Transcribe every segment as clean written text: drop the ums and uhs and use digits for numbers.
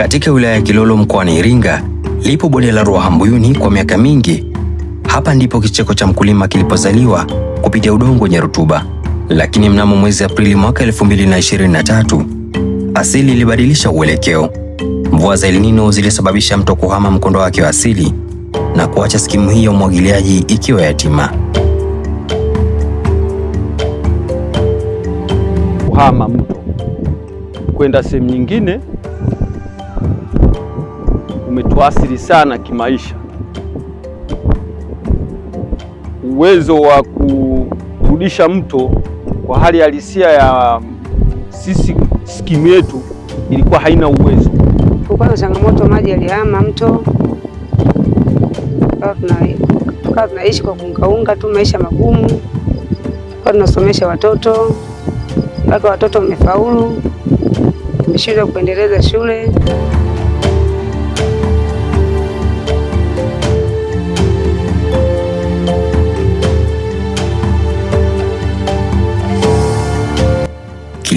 Katika wilaya ya Kilolo mkoani Iringa, lipo bonde la Ruahambuyuni kwa miaka mingi. Hapa ndipo kicheko cha mkulima kilipozaliwa kupitia udongo wenye rutuba. Lakini mnamo mwezi Aprili mwaka 2023, asili ilibadilisha uelekeo. Mvua za El Nino zilisababisha mto kuhama mkondo wake wa asili na kuacha skimu hii ya umwagiliaji ikiwa yatima. Kuhama mto kwenda sehemu nyingine umetuathiri sana kimaisha. Uwezo wa kurudisha mto kwa hali halisia ya sisi, skimu yetu ilikuwa haina uwezo. Kulikuwa na changamoto, maji yalihama mto, tukawa tunaishi kwa kuungaunga tu, maisha magumu. Kwa tunasomesha watoto mpaka watoto wamefaulu, tumeshindwa kuendeleza shule.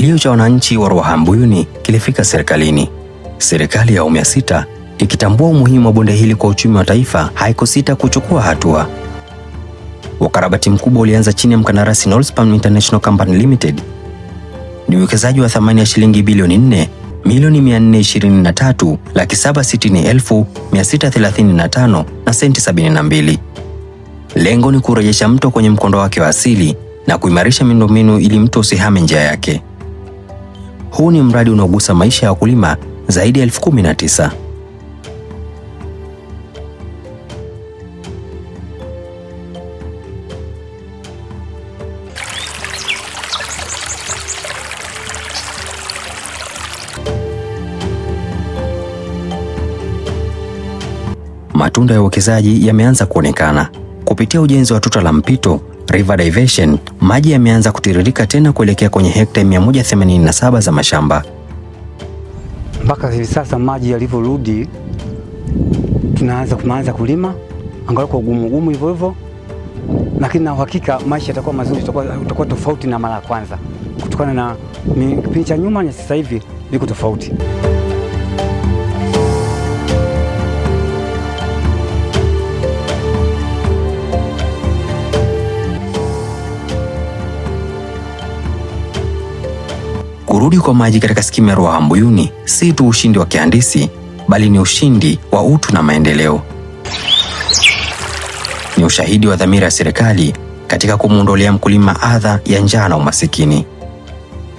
Kilio cha wananchi wa Ruahambuyuni kilifika serikalini. Serikali ya awamu ya 6 ikitambua umuhimu wa bonde hili kwa uchumi wa taifa, haikusita kuchukua hatua. Ukarabati mkubwa ulianza chini ya mkandarasi Norspan International Company Limited. Ni uwekezaji wa thamani ya shilingi bilioni 4,423,760,635 na senti 72. Lengo ni kurejesha mto kwenye mkondo wake wa asili na kuimarisha miundombinu ili mto usihame njia yake. Huu ni mradi unaogusa maisha ya wakulima zaidi ya 19,000. Matunda ya uwekezaji yameanza kuonekana. Kupitia ujenzi wa tuta la mpito river diversion, maji yameanza kutiririka tena kuelekea kwenye hekta 187 za mashamba. Mpaka hivi sasa maji yalivyorudi, tunaanza kulima angalau kwa ugumu hivyo hivyo, lakini na uhakika maisha yatakuwa mazuri, utakuwa tofauti na mara ya kwanza, kutokana na kipindi cha nyuma na sasa hivi liko tofauti. Kurudi kwa maji katika skimu ya Ruahambuyuni si tu ushindi wa kihandisi, bali ni ushindi wa utu na maendeleo. Ni ushahidi wa dhamira ya serikali katika kumuondolea mkulima adha ya njaa na umasikini.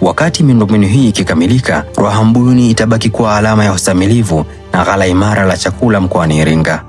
Wakati miundombinu hii ikikamilika, Ruahambuyuni itabaki kuwa alama ya ustahimilivu na ghala imara la chakula mkoani Iringa.